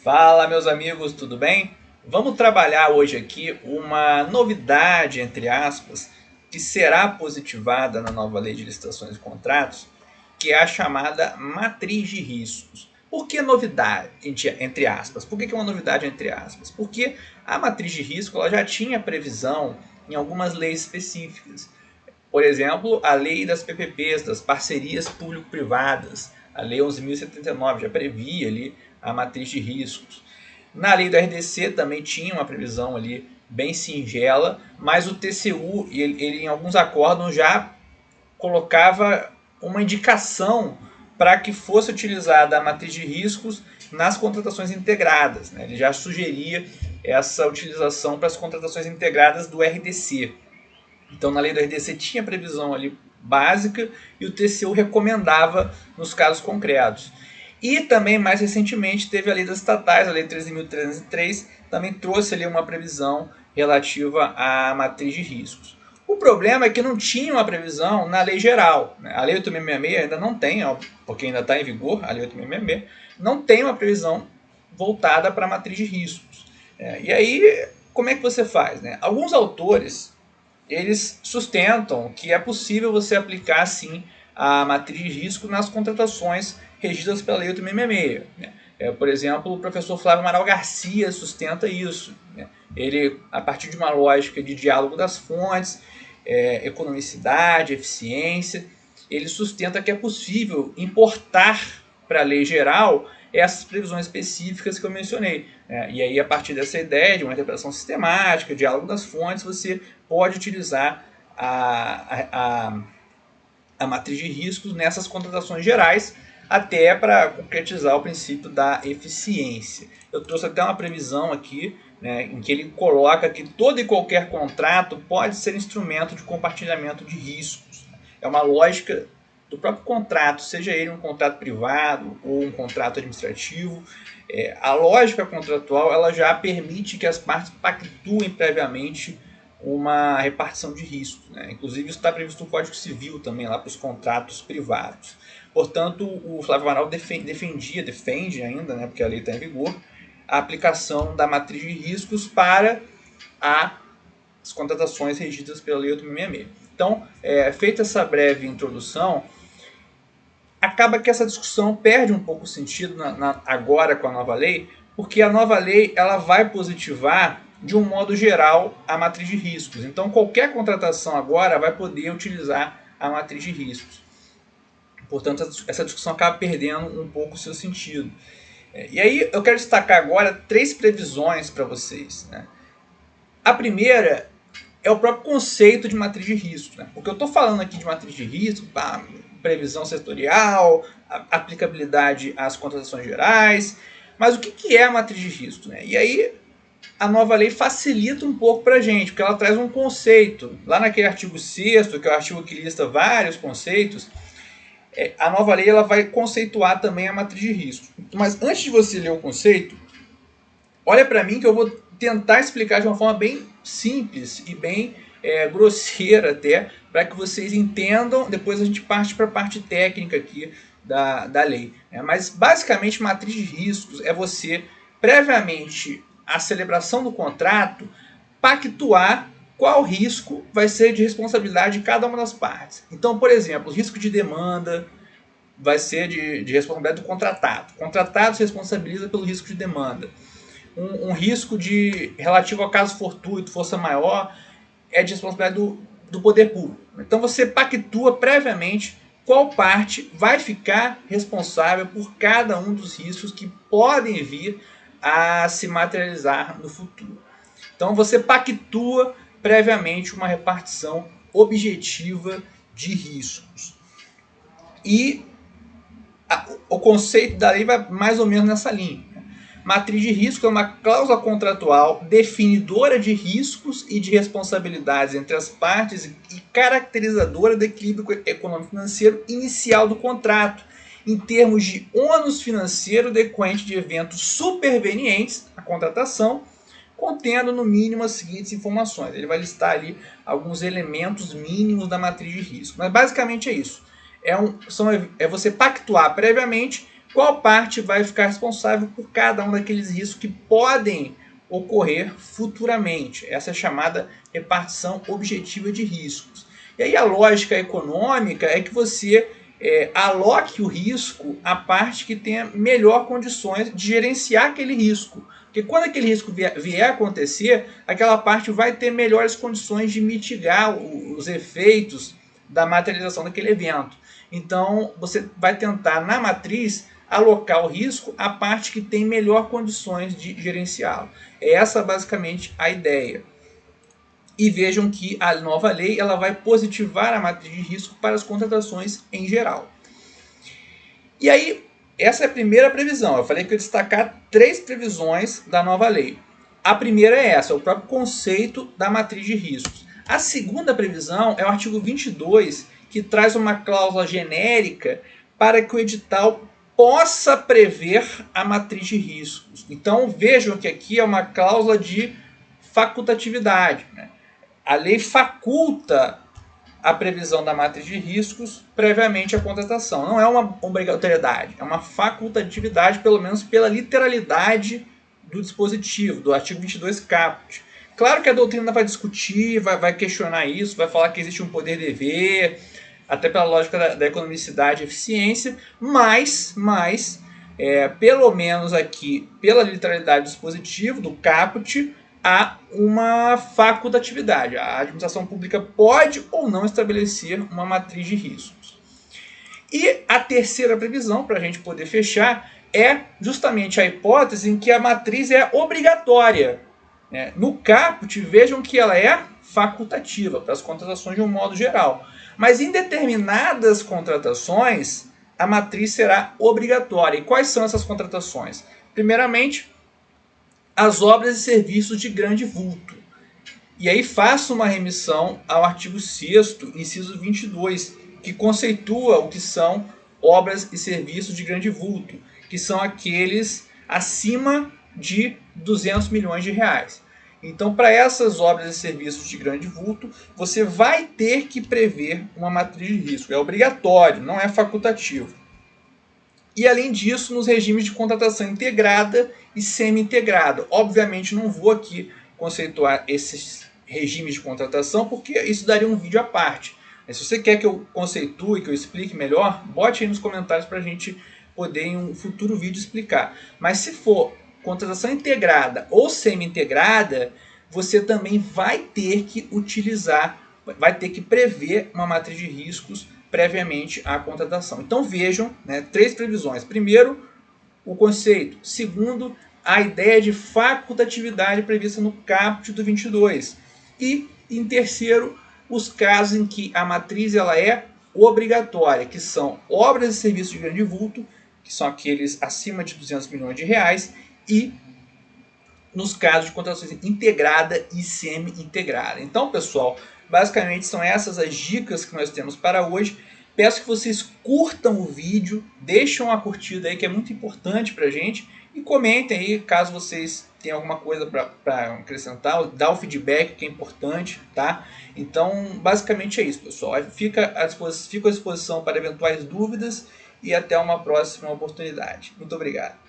Fala, meus amigos, tudo bem? Vamos trabalhar hoje aqui uma novidade, entre aspas, que será positivada na nova lei de licitações e contratos, que é a chamada matriz de riscos. Por que novidade, entre aspas? Por que é uma novidade, entre aspas? Porque a matriz de risco ela já tinha previsão em algumas leis específicas. Por exemplo, a lei das PPPs, das parcerias público-privadas, a lei 11.079 já previa ali a matriz de riscos. Na lei do RDC também tinha uma previsão ali bem singela, mas o TCU, ele em alguns acórdãos já colocava uma indicação para que fosse utilizada a matriz de riscos nas contratações integradas, né? Ele já sugeria essa utilização para as contratações integradas do RDC. Então, na lei do RDC tinha previsão ali básica e o TCU recomendava nos casos concretos. E também, mais recentemente, teve a lei das estatais, a lei 13.303, também trouxe ali uma previsão relativa à matriz de riscos. O problema é que não tinha uma previsão na lei geral. A lei 8.666 ainda não tem, porque ainda está em vigor, a lei 8.666, não tem uma previsão voltada para a matriz de riscos. E aí, como é que você faz? Alguns autores eles sustentam que é possível você aplicar sim a matriz de risco nas contratações regidas pela Lei 8.666. Por exemplo, o professor Flávio Amaral Garcia sustenta isso. Ele, a partir de uma lógica de diálogo das fontes, economicidade, eficiência, ele sustenta que é possível importar para a lei geral essas previsões específicas que eu mencionei. E aí, a partir dessa ideia de uma interpretação sistemática, diálogo das fontes, você pode utilizar a matriz de riscos nessas contratações gerais, até para concretizar o princípio da eficiência. Eu trouxe até uma previsão aqui, em que ele coloca que todo e qualquer contrato pode ser instrumento de compartilhamento de riscos. É uma lógica do próprio contrato, seja ele um contrato privado ou um contrato administrativo. A lógica contratual ela já permite que as partes pactuem previamente uma repartição de riscos. Inclusive isso está previsto no Código Civil também, lá para os contratos privados. Portanto, o Flávio Amaral defende ainda, porque a lei está em vigor, a aplicação da matriz de riscos para as contratações regidas pela Lei 8.666. Então, feita essa breve introdução, acaba que essa discussão perde um pouco o sentido agora com a nova lei, porque a nova lei ela vai positivar de um modo geral a matriz de riscos. Então qualquer contratação agora vai poder utilizar a matriz de riscos. Portanto, essa discussão acaba perdendo um pouco o seu sentido. E aí eu quero destacar agora 3 previsões para vocês. A primeira é o próprio conceito de matriz de risco. Porque eu estou falando aqui de matriz de risco, previsão setorial, aplicabilidade às contratações gerais, mas o que é a matriz de risco? E aí a nova lei facilita um pouco para a gente, porque ela traz um conceito. Lá naquele artigo 6º, que é o artigo que lista vários conceitos, a nova lei ela vai conceituar também a matriz de risco. Mas antes de você ler o conceito, olha para mim que eu vou tentar explicar de uma forma bem simples e bem grosseira até, para que vocês entendam. Depois a gente parte para a parte técnica aqui da lei. Mas basicamente matriz de riscos é você, previamente à celebração do contrato, pactuar qual risco vai ser de responsabilidade de cada uma das partes. Então, por exemplo, o risco de demanda vai ser de responsabilidade do contratado. O contratado se responsabiliza pelo risco de demanda. Um risco relativo ao caso fortuito, força maior, é de responsabilidade do poder público. Então você pactua previamente qual parte vai ficar responsável por cada um dos riscos que podem vir a se materializar no futuro. Então você pactua previamente uma repartição objetiva de riscos. E o conceito da lei vai mais ou menos nessa linha. Matriz de risco é uma cláusula contratual definidora de riscos e de responsabilidades entre as partes e caracterizadora do equilíbrio econômico-financeiro inicial do contrato, em termos de ônus financeiro decorrente de eventos supervenientes à contratação, contendo no mínimo as seguintes informações. Ele vai listar ali alguns elementos mínimos da matriz de risco. Mas basicamente é isso. É você pactuar previamente qual parte vai ficar responsável por cada um daqueles riscos que podem ocorrer futuramente. Essa é a chamada repartição objetiva de riscos. E aí a lógica econômica é que você aloque o risco à parte que tenha melhor condições de gerenciar aquele risco. Porque quando aquele risco vier a acontecer, aquela parte vai ter melhores condições de mitigar os efeitos da materialização daquele evento. Então, você vai tentar, na matriz, alocar o risco à parte que tem melhor condições de gerenciá-lo. É essa basicamente a ideia. E vejam que a nova lei ela vai positivar a matriz de risco para as contratações em geral. E aí, essa é a primeira previsão. Eu falei que eu ia destacar 3 previsões da nova lei. A primeira é essa, é o próprio conceito da matriz de riscos. A segunda previsão é o artigo 22, que traz uma cláusula genérica para que o edital possa prever a matriz de riscos. Então vejam que aqui é uma cláusula de facultatividade, né? A lei faculta a previsão da matriz de riscos previamente à contratação. Não é uma obrigatoriedade, é uma facultatividade, pelo menos pela literalidade do dispositivo, do artigo 22 caput. Claro que a doutrina vai discutir, vai questionar isso, vai falar que existe um poder-dever, até pela lógica da economicidade e eficiência, mas pelo menos aqui, pela literalidade do dispositivo, do caput, há uma facultatividade. A administração pública pode ou não estabelecer uma matriz de riscos. E a terceira previsão, para a gente poder fechar, é justamente a hipótese em que a matriz é obrigatória. No caput, vejam que ela é facultativa para as contratações de um modo geral. Mas em determinadas contratações, a matriz será obrigatória. E quais são essas contratações? Primeiramente, as obras e serviços de grande vulto. E aí faço uma remissão ao artigo 6º, inciso 22, que conceitua o que são obras e serviços de grande vulto, que são aqueles acima de 200 milhões de reais. Então, para essas obras e serviços de grande vulto, você vai ter que prever uma matriz de risco. É obrigatório, não é facultativo. E, além disso, nos regimes de contratação integrada e semi-integrada. Obviamente, não vou aqui conceituar esses regimes de contratação, porque isso daria um vídeo à parte. Mas se você quer que eu conceitue, que eu explique melhor, bote aí nos comentários para a gente poder, em um futuro vídeo, explicar. Mas se for contratação integrada ou semi-integrada, você também vai ter que utilizar, vai ter que prever uma matriz de riscos previamente à contratação. Então vejam, 3 previsões. Primeiro, o conceito. Segundo, a ideia de facultatividade prevista no caput do 22. E, em terceiro, os casos em que a matriz ela é obrigatória, que são obras e serviços de grande vulto, que são aqueles acima de 200 milhões de reais, e nos casos de contratações integrada e semi-integrada. Então, pessoal, basicamente são essas as dicas que nós temos para hoje. Peço que vocês curtam o vídeo, deixem uma curtida aí que é muito importante para a gente, e comentem aí caso vocês tenham alguma coisa para acrescentar, dá o feedback que é importante, tá? Então, basicamente é isso, pessoal. Fico à disposição para eventuais dúvidas e até uma próxima oportunidade. Muito obrigado.